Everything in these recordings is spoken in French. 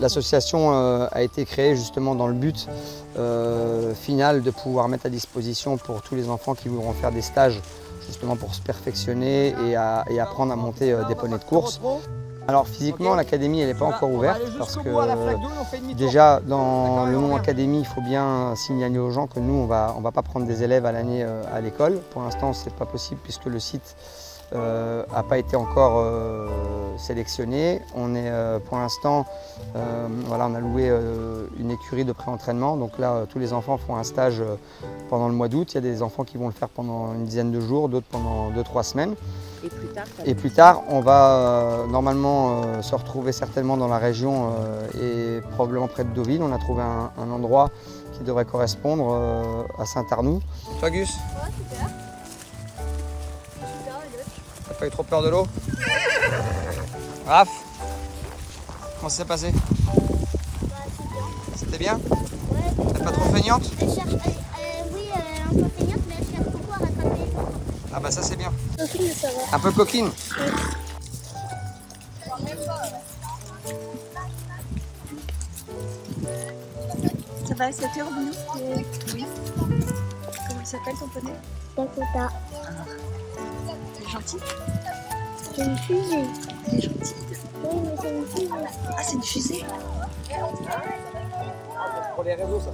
L'association a été créée justement dans le but final de pouvoir mettre à disposition pour tous les enfants qui voudront faire des stages justement pour se perfectionner et apprendre à monter des poneys de course. Alors physiquement, l'académie elle n'est pas encore ouverte parce que déjà dans le nom académie, il faut bien signaler aux gens que nous on va pas prendre des élèves à l'année à l'école. Pour l'instant, c'est pas possible puisque le site n'a pas été encore sélectionné. On est pour l'instant, voilà, on a loué une écurie de pré-entraînement. Donc là, tous les enfants font un stage pendant le mois d'août. Il y a des enfants qui vont le faire pendant une dizaine de jours, d'autres pendant 2-3 semaines. Et plus tard, on va normalement se retrouver certainement dans la région et probablement près de Deauville. On a trouvé un endroit qui devrait correspondre à Saint-Arnoux. Toi, Gus? Ouais, super. T'as pas eu trop peur de l'eau? Raph, comment ça s'est passé? C'était bien? Ouais. T'es pas trop feignante? Elle cherche, oui, un peu feignante, mais elle cherche beaucoup à rattraper. Ah bah ça c'est bien. Coquine, ça va. Un peu coquine? Ça va, c'est Urbino? Oui. Comment il s'appelle ton poney? Dakota. Il est gentil? C'est une fusée. Il est gentil. Oui, mais c'est une fusée. Ah, c'est une fusée? Pour les réseaux ça.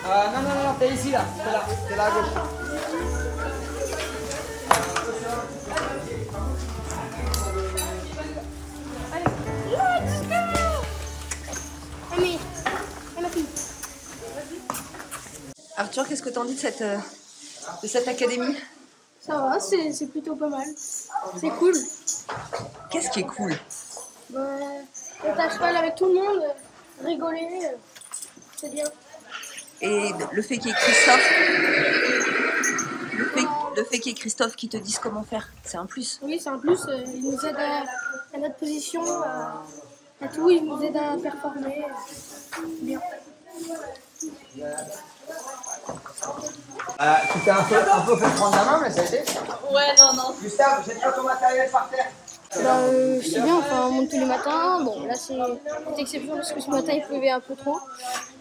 Non, t'es ici là, t'es là à gauche. Arthur, qu'est-ce que t'en dis de cette académie? Ça va, c'est plutôt pas mal. C'est cool. Qu'est-ce qui est cool? Bah, être à cheval avec tout le monde, rigoler, c'est bien. Et le fait qu'il y ait Christophe, le fait qu'il y ait Christophe qui te dise comment faire, c'est un plus. Oui, c'est un plus. Il nous aide à notre position, à tout. Il nous aide à performer. Bien. Tu t'es un peu fait prendre la main, mais ça a été? Ouais, non. Gustave, jette pas ton matériel par terre. Bah, c'est bien, enfin, on monte tous les matins. Bon, là, c'est exceptionnel parce que ce matin, il pleuvait un peu trop.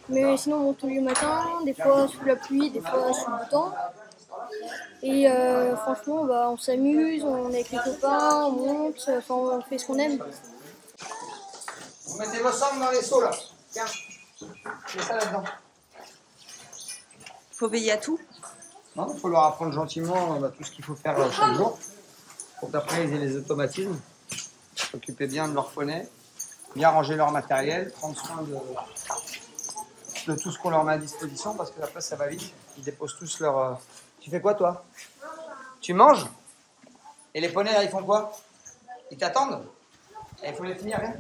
Mais sinon, on monte tous les matins, des fois sous la pluie, des fois sous le temps. Et franchement, bah, on s'amuse, on est avec les copains, on monte, enfin, on fait ce qu'on aime. Vous mettez vos sangles dans les seaux là. Tiens, mets ça là-dedans. Faut veiller à tout. Non, il faut leur apprendre gentiment tout ce qu'il faut faire chaque jour. Pour qu'après ils aient les automatismes. S'occuper bien de leur poney, bien ranger leur matériel, prendre soin de tout ce qu'on leur met à disposition parce que après ça va vite. Ils déposent tous leur. Tu fais quoi toi? Tu manges? Et les poneys là ils font quoi? Ils t'attendent? Et il faut les finir, viens.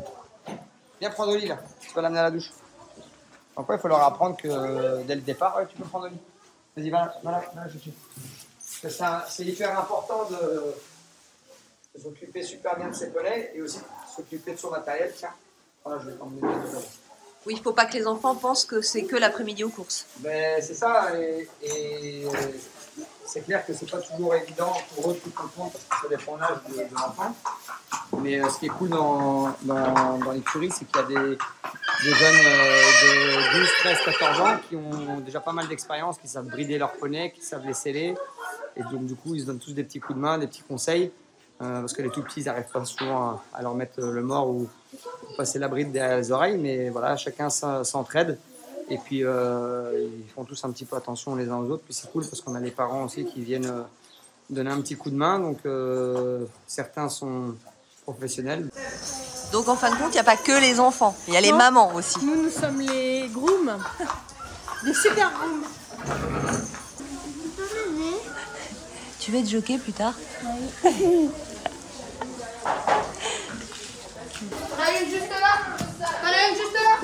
Viens prendre au lit là, tu vas l'amener à la douche. Donc il faut leur apprendre que dès le départ, ouais, tu peux prendre au lit. Vas-y, va là, je suis. C'est hyper important de s'occuper super bien de ses poneys et aussi s'occuper de son matériel. Tiens, voilà, je vais t'emmener dedans. Oui, il faut pas que les enfants pensent que c'est que l'après-midi aux courses. Ben, c'est ça, et c'est clair que c'est pas toujours évident pour eux de tout comprendre parce que ça dépend de l'âge de l'enfant. Mais ce qui est cool dans l'écurie, c'est qu'il y a des jeunes de 12, 13, 14 ans qui ont déjà pas mal d'expérience, qui savent brider leurs poneys, qui savent les sceller. Et donc du coup, ils se donnent tous des petits coups de main, des petits conseils. Parce que les tout petits, ils n'arrivent pas souvent à leur mettre le mort ou passer la bride derrière les oreilles. Mais voilà, chacun s'entraide. Et puis, ils font tous un petit peu attention les uns aux autres. Puis c'est cool parce qu'on a les parents aussi qui viennent donner un petit coup de main. Donc, certains sont professionnels. Donc, en fin de compte, il n'y a pas que les enfants. Il y a les mamans aussi. Nous sommes les grooms. Des super grooms. Tu veux être jockey plus tard? Oui. Allez, juste là. Allez, juste là.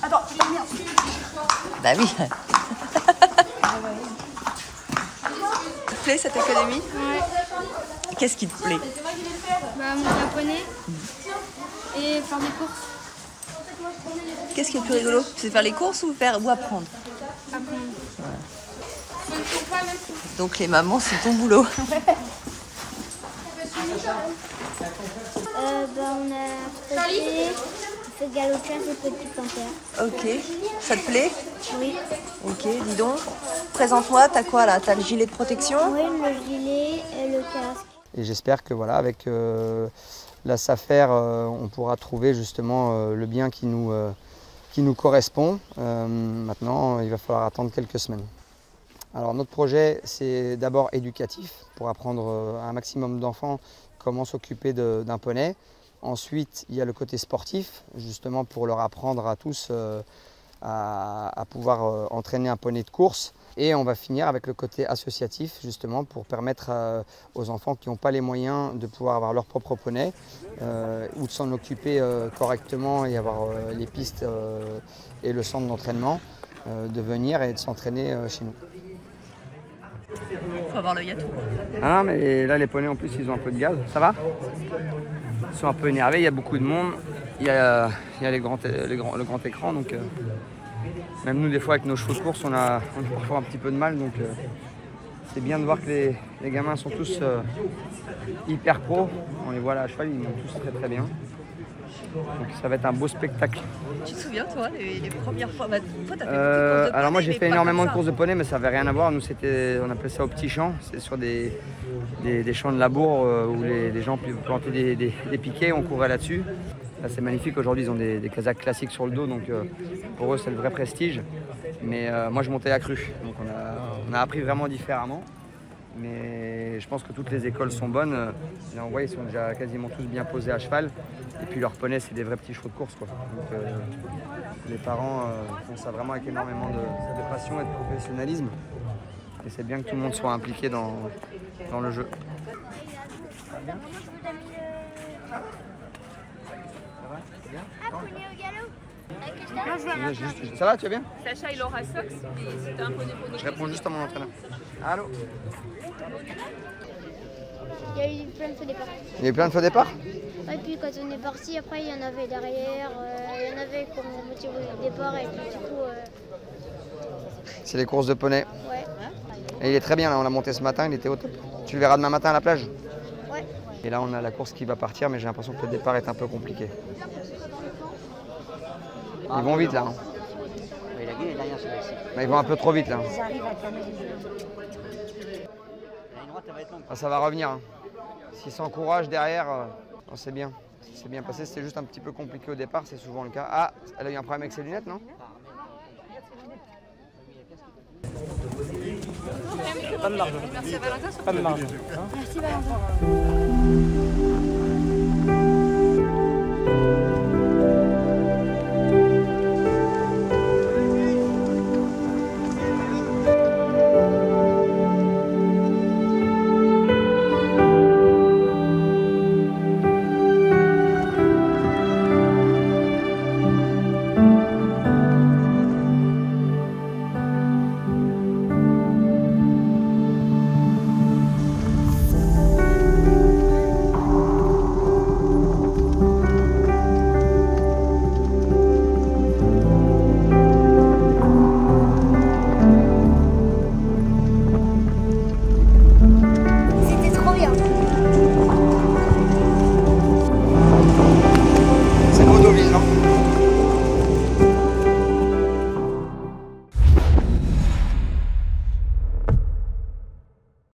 Attends, merde. Bah oui. Ça te plaît cette académie? Ouais. Qu'est-ce qui te plaît? Bah, monter un poney et faire des courses. Qu'est-ce qui est le plus rigolo? C'est faire les courses ou apprendre? Apprendre. Donc les mamans, c'est ton boulot. On a trotté, on fait galopin et petit panthère. Ok. Ça te plaît? Oui. Ok, dis donc. Présente-moi, t'as quoi là? T'as le gilet de protection? Oui, le gilet et le casque. Et j'espère que voilà, avec la SAFER, on pourra trouver justement le bien qui nous correspond. Maintenant, il va falloir attendre quelques semaines. Alors notre projet, c'est d'abord éducatif, pour apprendre à un maximum d'enfants comment s'occuper d'un poney. Ensuite, il y a le côté sportif, justement pour leur apprendre à tous à pouvoir entraîner un poney de course. Et on va finir avec le côté associatif, justement pour permettre aux enfants qui n'ont pas les moyens de pouvoir avoir leur propre poney ou de s'en occuper correctement et avoir les pistes et le centre d'entraînement, de venir et de s'entraîner chez nous. Faut avoir l'œil à tout. Ah mais là les poneys en plus ils ont un peu de gaz, ça va? Ils sont un peu énervés, il y a beaucoup de monde, il y a le grand écran donc même nous des fois avec nos chevaux de course on a parfois un petit peu de mal donc c'est bien de voir que les gamins sont tous hyper pros, on les voit là à cheval, ils montent tous très très bien. Donc ça va être un beau spectacle. Tu te souviens toi les premières fois? Toi t'as fait beaucoup de courses de poney, alors moi j'ai mais fait pas énormément comme de ça. courses de poney mais ça n'avait rien à voir. Nous on appelait ça au petit champ. C'est sur des champs de labour où les gens plantaient des piquets, on courait là-dessus. Là c'est magnifique, aujourd'hui ils ont des casaques classiques sur le dos donc pour eux c'est le vrai prestige. Mais moi je montais à cru, donc on a appris vraiment différemment. Mais je pense que toutes les écoles sont bonnes. Là, on voit ils sont déjà quasiment tous bien posés à cheval. Et puis leurs poneys, c'est des vrais petits chevaux de course, quoi. Donc les parents font ça vraiment avec énormément de passion et de professionnalisme. Et c'est bien que tout le monde soit impliqué dans le jeu. Ça va, tu vas bien? Sacha il aura Sox, mais c'était un poney pour nous. Je réponds juste à mon entraîneur. Allô? Il y a eu plein de feux départ. Il y a eu plein de faux départs? Et puis quand on est parti, après il y en avait derrière, il y en avait qui ont motivé au départ et puis du coup, C'est les courses de poney. ouais. Et il est très bien là, on l'a monté ce matin, il était au top. Tu le verras demain matin à la plage? Ouais. Et là on a la course qui va partir mais j'ai l'impression que le départ est un peu compliqué. Ils vont vite là. Hein. Mais ils vont un peu trop vite là. Ah, ça va revenir. Hein. S'ils s'encouragent derrière, c'est bien. C'est bien passé, c'était juste un petit peu compliqué au départ, c'est souvent le cas. Ah, elle a eu un problème avec ses lunettes, non? Pas de marge. Merci à Valentin. Pas de marge. Merci Valentin.